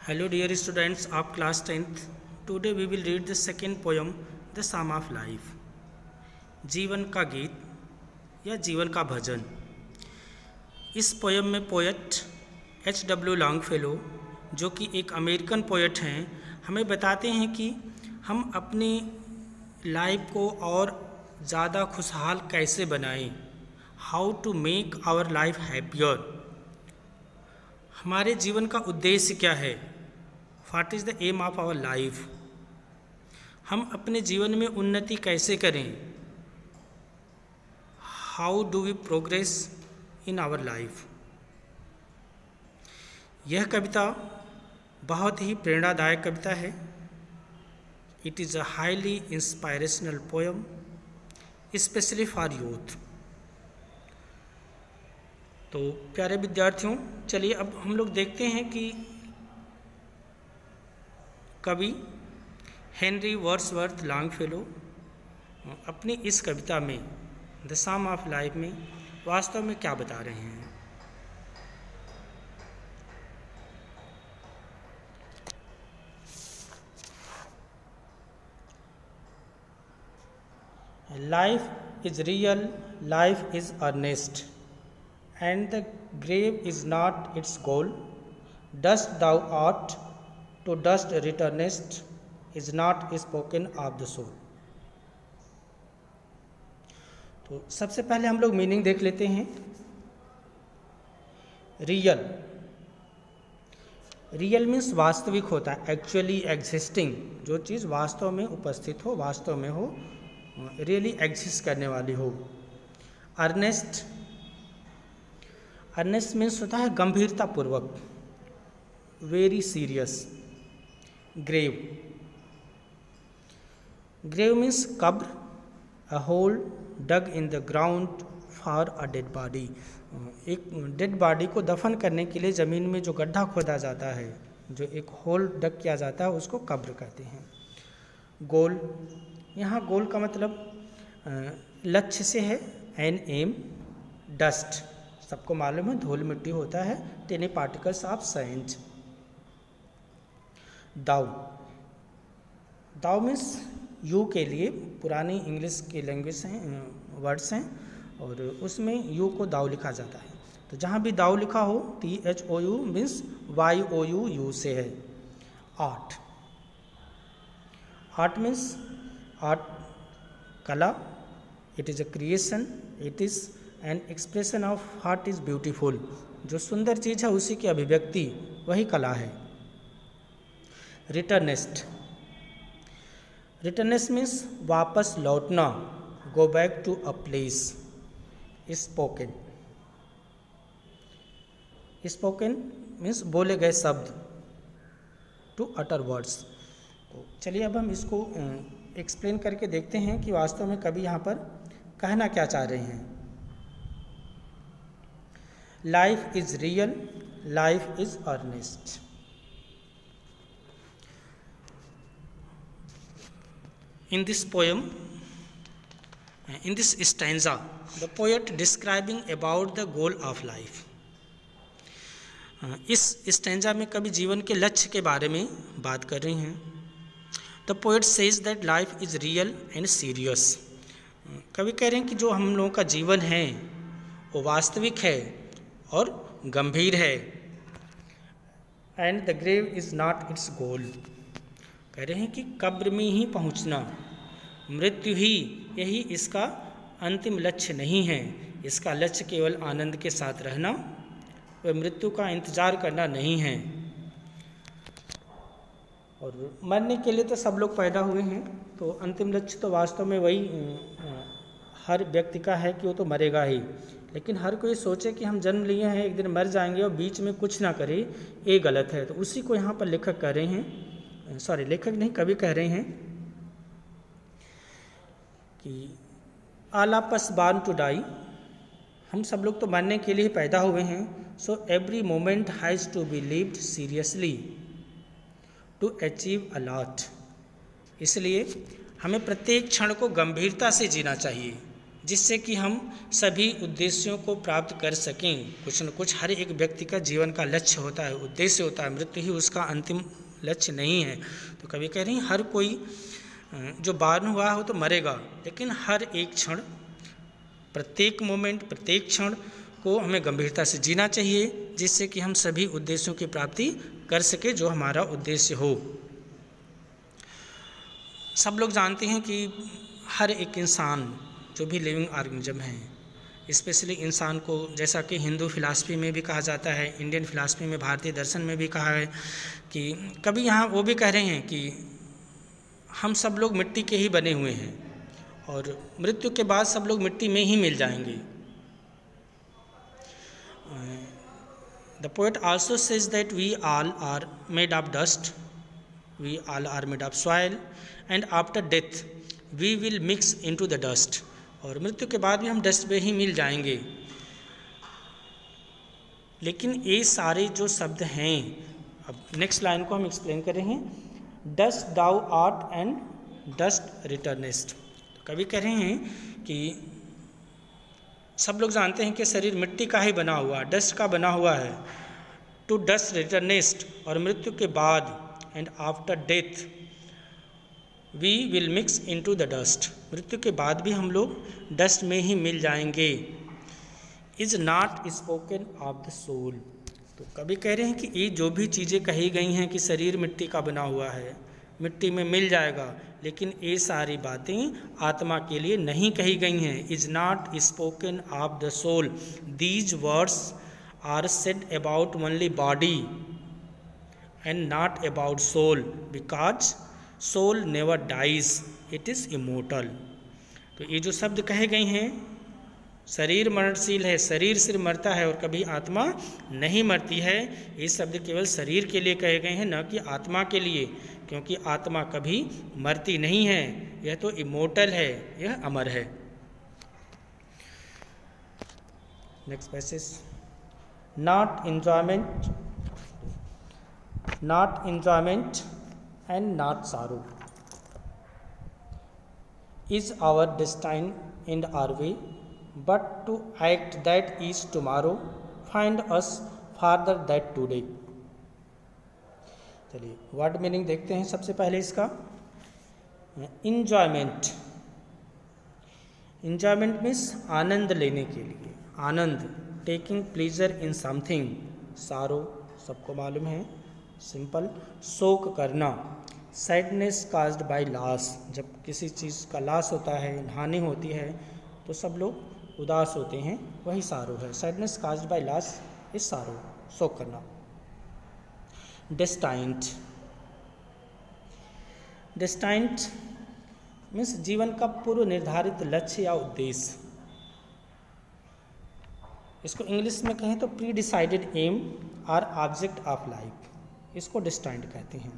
Hello dear students of class 10th. Today we will read the second poem, The Psalm of Life. जीवन का गीत या जीवन का भजन। इस पोयम में पोएट H.W. लॉन्गफेलो, जो कि एक अमेरिकन पोएट हैं, हमें बताते हैं कि हम अपनी लाइफ को और ज़्यादा खुशहाल कैसे बनाएं, how to make our life happier. हमारे जीवन का उद्देश्य क्या है, what is the aim of our life. हम अपने जीवन में उन्नति कैसे करें, how do we progress in our life. यह कविता बहुत ही प्रेरणादायक कविता है। It is a highly inspirational poem specially for youth. तो प्यारे विद्यार्थियों, चलिए अब हम लोग देखते हैं कि कवि हेनरी वर्ड्सवर्थ लॉन्गफेलो अपनी इस कविता में द साम ऑफ लाइफ में वास्तव में क्या बता रहे हैं। Life is real, life is earnest, and the grave is not its goal. Dust thou art, to dust returnest, is not spoken of the soul. तो सबसे पहले हम लोग मीनिंग देख लेते हैं। रियल, रियल मीन्स वास्तविक होता है, एक्चुअली एग्जिस्टिंग, जो चीज़ वास्तव में उपस्थित हो, वास्तव में हो, रियली एग्जिस्ट करने वाली हो। अर्नेस्ट, अर्नेस्ट मीन्स होता है गंभीरतापूर्वक, very serious. Grave, grave means कब्र, a hole dug in the ground for a dead body. एक डेड बॉडी को दफन करने के लिए ज़मीन में जो गड्ढा खोदा जाता है, जो एक होल डग किया जाता है, उसको कब्र कहते हैं। गोल, यहाँ गोल का मतलब लक्ष्य से है, एन एम। डस्ट, सबको मालूम है धूल मिट्टी होता है, tiny particles of science. Thou, thou means you के लिए पुरानी इंग्लिश की लैंग्वेज हैं, वर्ड्स हैं, और उसमें यू को दाउ लिखा जाता है। तो जहाँ भी दाउ लिखा हो, THOU मीन्स YOU यू से है। आर्ट, आर्ट मीन्स आर्ट कला, it is a creation, it is an expression of what is beautiful. जो सुंदर चीज़ है उसी की अभिव्यक्ति, वही कला है। रिटर्नेस्ट, रिटर्नेस्ट मीन्स वापस लौटना, go back to a place. Spoken, spoken means बोले गए शब्द, टू अटर वर्ड्स। तो चलिए अब हम इसको एक्सप्लेन करके देखते हैं कि वास्तव में कवि यहाँ पर कहना क्या चाह रहे हैं। Life is real, life is earnest. In this poem, in this stanza, the poet describing about the goal of life. इस स्टैंजा में कवि जीवन के लक्ष्य के बारे में बात कर रही हैं। The poet says that life is real and serious. कवि कह रहे हैं कि जो हम लोगों का जीवन है वो वास्तविक है और गंभीर है। And the grave is not its goal. कह रहे हैं कि कब्र में ही पहुंचना, मृत्यु ही, यही इसका अंतिम लक्ष्य नहीं है। इसका लक्ष्य केवल आनंद के साथ रहना, वह मृत्यु का इंतज़ार करना नहीं है। और मरने के लिए तो सब लोग पैदा हुए हैं, तो अंतिम लक्ष्य तो वास्तव में वही हर व्यक्ति का है कि वो तो मरेगा ही। लेकिन हर कोई सोचे कि हम जन्म लिए हैं, एक दिन मर जाएंगे, और बीच में कुछ ना करे, ये गलत है। तो उसी को यहाँ पर लेखक कह रहे हैं, सॉरी लेखक नहीं, कवि कह रहे हैं कि all of us born to die, हम सब लोग तो मरने के लिए पैदा हुए हैं। So every moment has to be lived seriously to achieve a lot. इसलिए हमें प्रत्येक क्षण को गंभीरता से जीना चाहिए, जिससे कि हम सभी उद्देश्यों को प्राप्त कर सकें। कुछ न कुछ हर एक व्यक्ति का जीवन का लक्ष्य होता है, उद्देश्य होता है, मृत्यु ही उसका अंतिम लक्ष्य नहीं है। तो कभी कह रहे हैं हर कोई जो बारन हुआ हो तो मरेगा, लेकिन हर एक क्षण, प्रत्येक मोमेंट, प्रत्येक क्षण को हमें गंभीरता से जीना चाहिए, जिससे कि हम सभी उद्देश्यों की प्राप्ति कर सके जो हमारा उद्देश्य हो। सब लोग जानते हैं कि हर एक इंसान जो भी लिविंग ऑर्गेनिज्म है, स्पेशली इंसान को, जैसा कि हिंदू फिलॉसफी में भी कहा जाता है, इंडियन फिलॉसफी में, भारतीय दर्शन में भी कहा है कि कभी यहाँ वो भी कह रहे हैं कि हम सब लोग मिट्टी के ही बने हुए हैं और मृत्यु के बाद सब लोग मिट्टी में ही मिल जाएंगे। The poet also says that we all are made of dust, we all are made of soil, and after death we will mix into the dust. और मृत्यु के बाद भी हम डस्ट में ही मिल जाएंगे। लेकिन ये सारे जो शब्द हैं, अब नेक्स्ट लाइन को हम एक्सप्लेन कर रहे हैं, dust thou art and dust returnest. कभी कह रहे हैं कि सब लोग जानते हैं कि शरीर मिट्टी का ही बना हुआ, डस्ट का बना हुआ है, टू डस्ट रिटर्निस्ट, और मृत्यु के बाद and after death we will mix into the dust, मृत्यु के बाद भी हम लोग डस्ट में ही मिल जाएंगे। Is not spoken of the soul. तो कभी कह रहे हैं कि ये जो भी चीज़ें कही गई हैं कि शरीर मिट्टी का बना हुआ है, मिट्टी में मिल जाएगा, लेकिन ये सारी बातें आत्मा के लिए नहीं कही गई हैं। Is not spoken of the soul, these words are said about only body and not about soul, because soul never dies, it is immortal. तो ये जो शब्द कहे गए हैं, शरीर मरणशील है, शरीर सिर्फ मरता है और कभी आत्मा नहीं मरती है, ये शब्द केवल शरीर के लिए कहे गए हैं, न कि आत्मा के लिए, क्योंकि आत्मा कभी मरती नहीं है, यह तो इमोर्टल है, यह अमर है। Next passage, not enjoyment and not sorrow is our destiny and our way, but to act that is tomorrow, find us farther that today। चलिए वर्ड मीनिंग देखते हैं। सबसे पहले इसका इंजॉयमेंट। इंजॉयमेंट मीन्स आनंद लेने के लिए, आनंद, टेकिंग प्लेजर इन समथिंग। सारो सबको मालूम है, सिंपल, शोक करना। सैडनेस काज्ड बाय लॉस, जब किसी चीज़ का लॉस होता है, हानि होती है, तो सब लोग उदास होते हैं, वही सारो है। Sadness caused by loss is सारो, शोक करना। डेस्टाइंड, डेस्टाइंड मीन्स जीवन का पूर्व निर्धारित लक्ष्य या उद्देश्य। इसको इंग्लिश में कहें तो प्री डिसाइडेड एम और ऑब्जेक्ट ऑफ लाइफ, इसको डेस्टाइंड कहते हैं।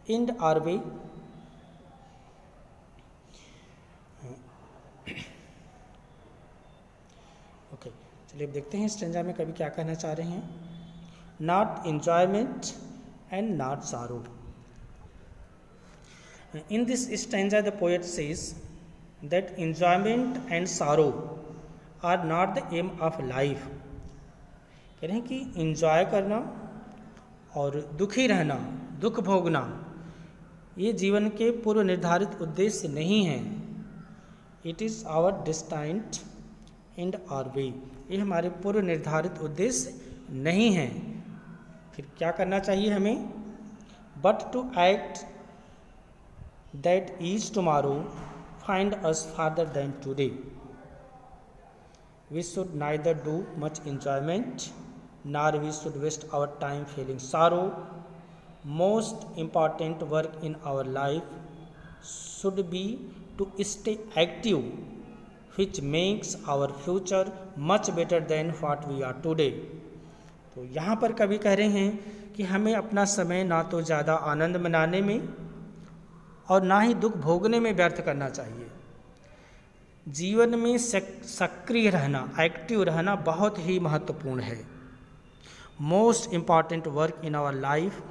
एंड आर वे, ओके चलिए अब देखते हैं स्टेंजा में कभी क्या कहना चाह रहे हैं। नॉट एंजॉयमेंट एंड नॉट सारो। In this stanza the poet says that enjoyment and sorrow are not the aim of life। कह रहे हैं कि enjoy करना और दुखी रहना, दुख भोगना, ये जीवन के पूर्व निर्धारित उद्देश्य नहीं है। It is our destined and our way, ये हमारे पूर्व निर्धारित उद्देश्य नहीं है। फिर क्या करना चाहिए हमें? But to act that is tomorrow, find us farther than today। We should neither do much enjoyment nor we should waste our time feeling sorrow। Most important work in our life should be to stay active, which makes our future much better than what we are today। तो यहाँ पर कवि कह रहे हैं कि हमें अपना समय ना तो ज़्यादा आनंद मनाने में और ना ही दुख भोगने में व्यर्थ करना चाहिए। जीवन में सक्रिय रहना, एक्टिव रहना बहुत ही महत्वपूर्ण है। Most important work in our life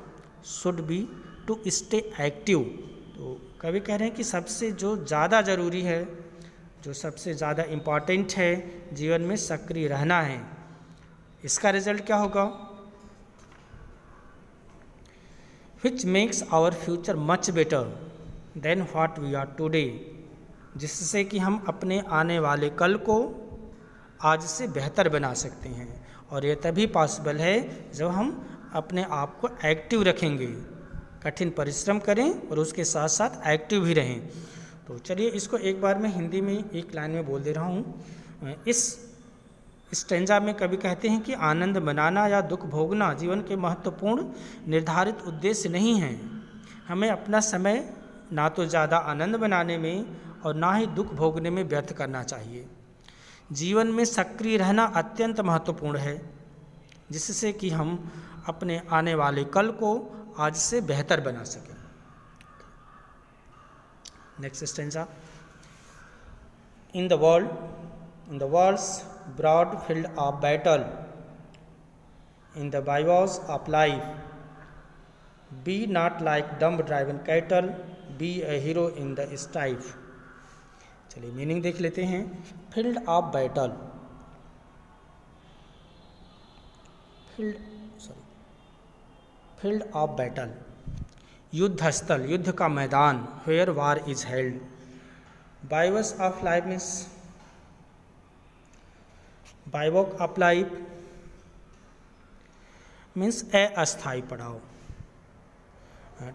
should be to stay active. तो कभी कह रहे हैं कि सबसे जो ज़्यादा ज़रूरी है जो सबसे ज़्यादा इम्पॉर्टेंट है जीवन में सक्रिय रहना है। इसका रिजल्ट क्या होगा? Which makes our future much better than what we are today, जिससे कि हम अपने आने वाले कल को आज से बेहतर बना सकते हैं। और ये तभी पॉसिबल है जब हम अपने आप को एक्टिव रखेंगे, कठिन परिश्रम करें और उसके साथ साथ एक्टिव भी रहें। तो चलिए इसको एक बार मैं हिंदी में एक लाइन में बोल दे रहा हूँ। इस स्टेंजा में कवि कहते हैं कि आनंद मनाना या दुख भोगना जीवन के महत्वपूर्ण निर्धारित उद्देश्य नहीं हैं। हमें अपना समय ना तो ज़्यादा आनंद मनाने में और ना ही दुख भोगने में व्यर्थ करना चाहिए। जीवन में सक्रिय रहना अत्यंत महत्वपूर्ण है, जिससे कि हम अपने आने वाले कल को आज से बेहतर बना सकें। Next stanza. In the world's broad field of battle, in the bivouac of life, be not like dumb driven cattle, be a hero in the strife. चलिए मीनिंग देख लेते हैं। Field of battle, field of battle, युद्ध स्थल, युद्ध का मैदान, where war is held. Bivouac of life means, bivouac of life means अस्थायी पड़ाव।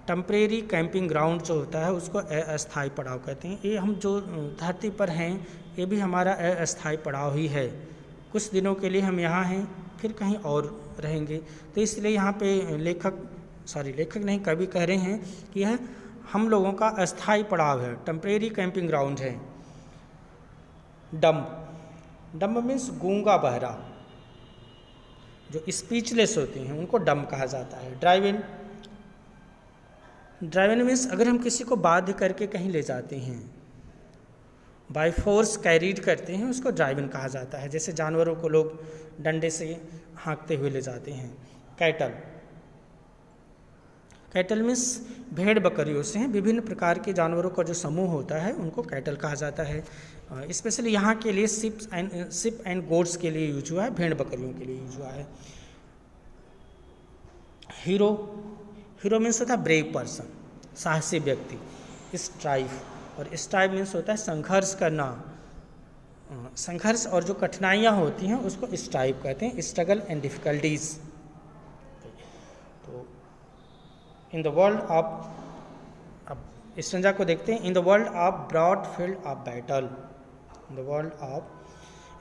टेम्परेरी कैंपिंग ग्राउंड जो होता है उसको अस्थायी पड़ाव कहते हैं। ये हम जो धरती पर हैं ये भी हमारा अस्थायी पड़ाव ही है। कुछ दिनों के लिए हम यहाँ हैं, फिर कहीं और रहेंगे। तो इसलिए यहाँ पे लेखक नहीं, कवि कह रहे हैं कि यह हम लोगों का अस्थायी पड़ाव है, टेम्परेरी कैंपिंग ग्राउंड है। डम्ब मीन्स गूंगा बहरा, जो स्पीचलेस होते हैं उनको डम्ब कहा जाता है। ड्राइवन मीन्स अगर हम किसी को बाध्य करके कहीं ले जाते हैं, बाय फोर्स कैरीड करते हैं, उसको ड्राइवन कहा जाता है। जैसे जानवरों को लोग डंडे से हाँकते हुए ले जाते हैं। कैटल मीन्स भेड़ बकरियों से हैं। विभिन्न प्रकार के जानवरों का जो समूह होता है उनको कैटल कहा जाता है। स्पेशली यहाँ के लिए शिप एंड गोड्स के लिए यूज हुआ है, भेड़ बकरियों के लिए यूज हुआ है। हीरो मीन्स होता है ब्रेव पर्सन, साहसी व्यक्ति। स्ट्राइफ, और स्ट्राइव मीन्स होता है संघर्ष करना। संघर्ष और जो कठिनाइयाँ होती हैं उसको स्ट्राइव कहते हैं, स्ट्रगल एंड डिफिकल्टीज। तो इन द वर्ल्ड ऑफ, अब स्टेंजा को देखते हैं। In the world of broad field of battle, in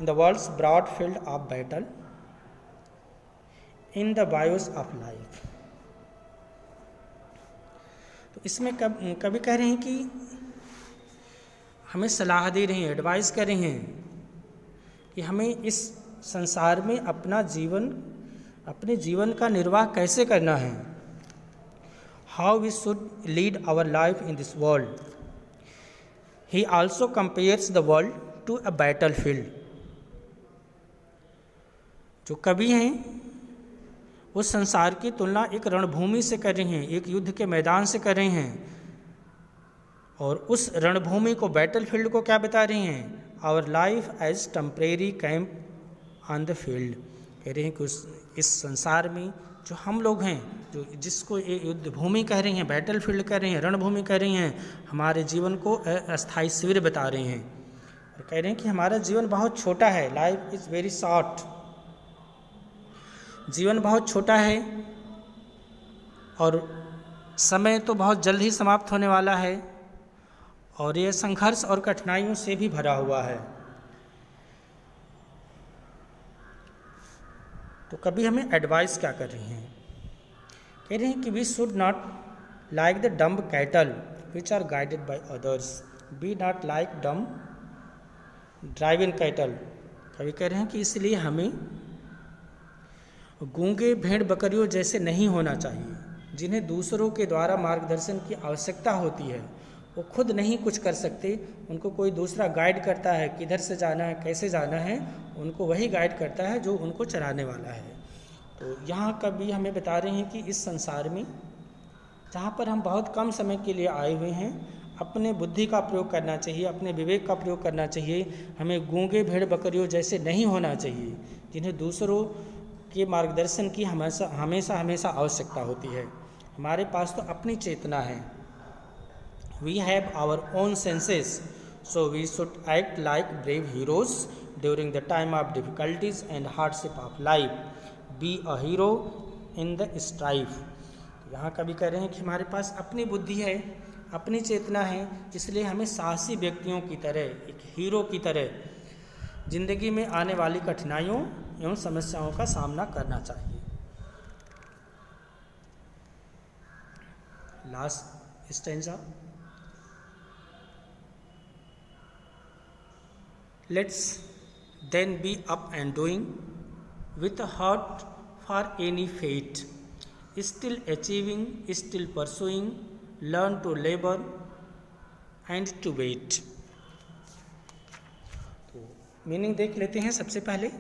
the world's broad field of battle, in the bivouac of life. तो इसमें कभी कह रहे हैं कि हमें सलाह दे रहे हैं, एडवाइस कर रहे हैं कि हमें इस संसार में अपने जीवन का निर्वाह कैसे करना है। How we should lead our life in this world. He also compares the world to a battle field. जो कवि हैं वो संसार की तुलना एक रणभूमि से कर रहे हैं, एक युद्ध के मैदान से कर रहे हैं। और उस रणभूमि को, बैटल फील्ड को क्या बता रहे हैं? Our life as temporary camp on the field. कह रहे हैं कि इस संसार में जो हम लोग हैं, जो जिसको ये युद्ध भूमि कह रहे हैं, बैटल फील्ड कह रहे हैं, रणभूमि कह रहे हैं, हमारे जीवन को अस्थायी शिविर बता रहे हैं। और कह रहे हैं कि हमारा जीवन बहुत छोटा है, लाइफ इज़ वेरी शॉर्ट। जीवन बहुत छोटा है और समय तो बहुत जल्द ही समाप्त होने वाला है, और यह संघर्ष और कठिनाइयों से भी भरा हुआ है। तो कभी हमें एडवाइस क्या कर रहे हैं? कह रहे हैं कि we should not like the dumb cattle which are guided by others, be not like dumb driven cattle. कभी कह रहे हैं कि इसलिए हमें गूंगे भेड़ बकरियों जैसे नहीं होना चाहिए, जिन्हें दूसरों के द्वारा मार्गदर्शन की आवश्यकता होती है। वो खुद नहीं कुछ कर सकते, उनको कोई दूसरा गाइड करता है, किधर से जाना है, कैसे जाना है, उनको वही गाइड करता है जो उनको चलाने वाला है। तो यहाँ कभी हमें बता रहे हैं कि इस संसार में जहाँ पर हम बहुत कम समय के लिए आए हुए हैं, अपने बुद्धि का प्रयोग करना चाहिए, अपने विवेक का प्रयोग करना चाहिए। हमें गूंगे भेड़ बकरियों जैसे नहीं होना चाहिए, जिन्हें दूसरों के मार्गदर्शन की हमेशा हमेशा हमेशा आवश्यकता होती है। हमारे पास तो अपनी चेतना है। We have our own senses, so we should act like brave heroes during the time of difficulties and hardship of life. Be a hero in the strife. यहाँ कवि कह रहे हैं कि हमारे पास अपनी बुद्धि है, अपनी चेतना है, इसलिए हमें साहसी व्यक्तियों की तरह, एक हीरो की तरह जिंदगी में आने वाली कठिनाइयों एवं समस्याओं का सामना करना चाहिए। Last stanza. Let's then be up and doing with a heart for any fate, still achieving, still pursuing, learn to labor and to wait। तो मीनिंग देख लेते हैं सबसे पहले।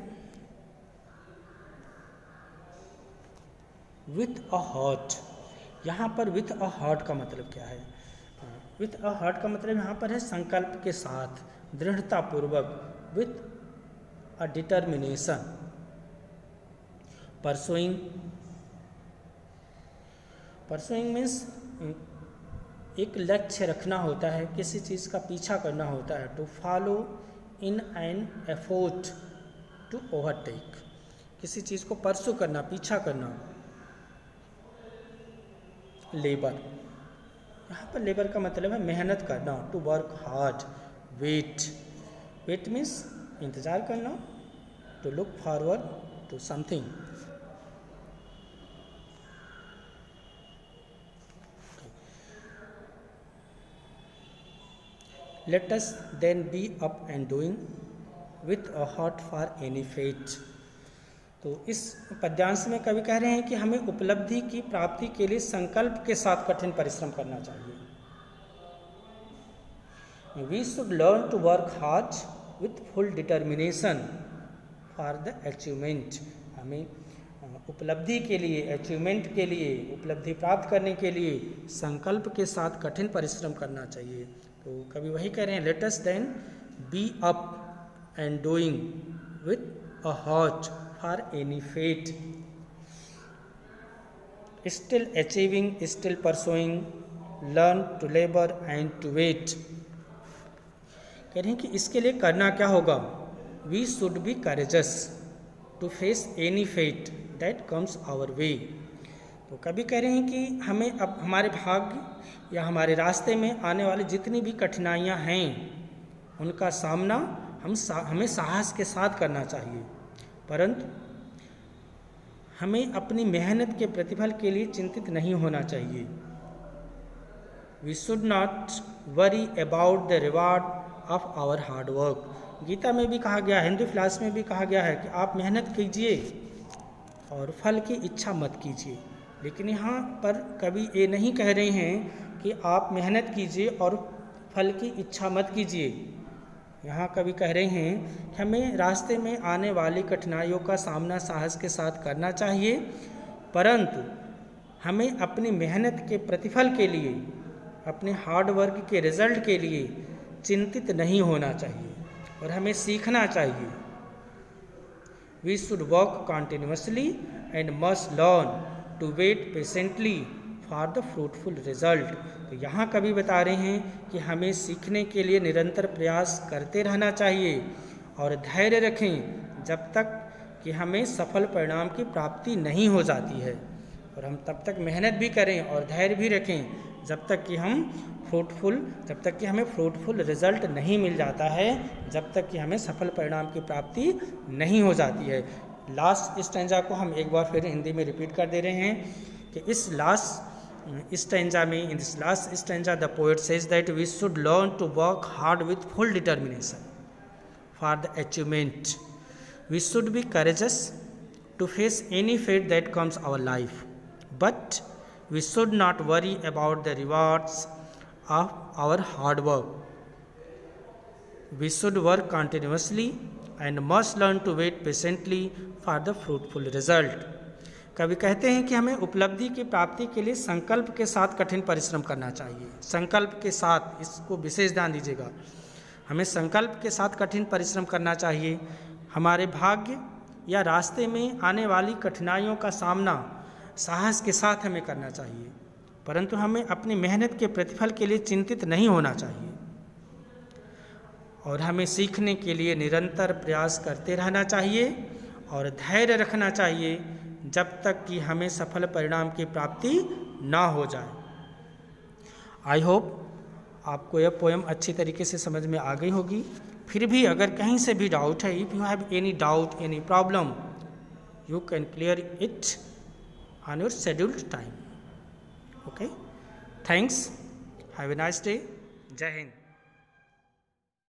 विथ अ हार्ट, यहाँ पर विथ अ हार्ट का मतलब क्या है? विथ अ हार्ट का मतलब यहाँ पर है संकल्प के साथ, दृढ़तापूर्वक, with a determination. Pursuing, pursuing means एक लक्ष्य रखना होता है, किसी चीज़ का पीछा करना होता है। To follow in an effort to overtake, किसी चीज़ को परसू करना, पीछा करना। लेबर, यहाँ पर लेबर का मतलब है मेहनत करना, to work hard. Wait, wait means इंतज़ार करना, to look forward to something. Let us then be up and doing with a heart for any fate। तो इस पद्यांश में कवि कह रहे हैं कि हमें उपलब्धि की प्राप्ति के लिए संकल्प के साथ कठिन परिश्रम करना चाहिए। We should learn to work hard with full determination for the achievement। हमें उपलब्धि के लिए, अचीवमेंट के लिए, उपलब्धि प्राप्त करने के लिए संकल्प के साथ कठिन परिश्रम करना चाहिए। तो कभी वही कह रहे हैं, let us then be up and doing with a heart for any fate, still achieving, still pursuing, learn to labour and to wait. कह रहे हैं कि इसके लिए करना क्या होगा? We should be courageous to face any fate that comes our way. तो कभी कह रहे हैं कि हमें अब हमारे भाग्य या हमारे रास्ते में आने वाली जितनी भी कठिनाइयां हैं उनका सामना हमें साहस के साथ करना चाहिए, परंतु हमें अपनी मेहनत के प्रतिफल के लिए चिंतित नहीं होना चाहिए। We should not worry about the reward of our hard work. Gita में भी कहा गया, हिंदू फिलॉसफी में भी कहा गया है कि आप मेहनत कीजिए और फल की इच्छा मत कीजिए। लेकिन यहाँ पर कवि ये नहीं कह रहे हैं कि आप मेहनत कीजिए और फल की इच्छा मत कीजिए। यहाँ कवि कह रहे हैं कि हमें रास्ते में आने वाली कठिनाइयों का सामना साहस के साथ करना चाहिए, परंतु हमें अपनी मेहनत के प्रतिफल के लिए, अपने हार्ड वर्क के रिजल्ट के लिए चिंतित नहीं होना चाहिए और हमें सीखना चाहिए। We should work continuously and must learn to wait patiently for the fruitful result. तो यहाँ कवि बता रहे हैं कि हमें सीखने के लिए निरंतर प्रयास करते रहना चाहिए और धैर्य रखें जब तक कि हमें सफल परिणाम की प्राप्ति नहीं हो जाती है, और हम तब तक मेहनत भी करें और धैर्य भी रखें जब तक कि हमें फ्रूटफुल रिजल्ट नहीं मिल जाता है, जब तक कि हमें सफल परिणाम की प्राप्ति नहीं हो जाती है। लास्ट स्टैंजा को हम एक बार फिर हिंदी में रिपीट कर दे रहे हैं कि इस लास्ट स्टैंजा में, in this last stanza the poet says that we should learn to work hard with full determination for the achievement. We should be courageous to face any fate that comes our life, but we should not worry about the rewards of our hard work. We should work continuously and must learn to wait patiently for the fruitful result. कवि कहते हैं कि हमें उपलब्धि की प्राप्ति के लिए संकल्प के साथ कठिन परिश्रम करना चाहिए। संकल्प के साथ, इसको विशेष ध्यान दीजिएगा, हमें संकल्प के साथ कठिन परिश्रम करना चाहिए। हमारे भाग्य या रास्ते में आने वाली कठिनाइयों का सामना साहस के साथ हमें करना चाहिए, परंतु हमें अपनी मेहनत के प्रतिफल के लिए चिंतित नहीं होना चाहिए और हमें सीखने के लिए निरंतर प्रयास करते रहना चाहिए और धैर्य रखना चाहिए जब तक कि हमें सफल परिणाम की प्राप्ति ना हो जाए। आई होप आपको यह पोएम अच्छी तरीके से समझ में आ गई होगी। फिर भी अगर कहीं से भी डाउट है, if you have any doubt, any problem, you can clear it on your scheduled time. Okay, thanks, have a nice day, जय हिंद।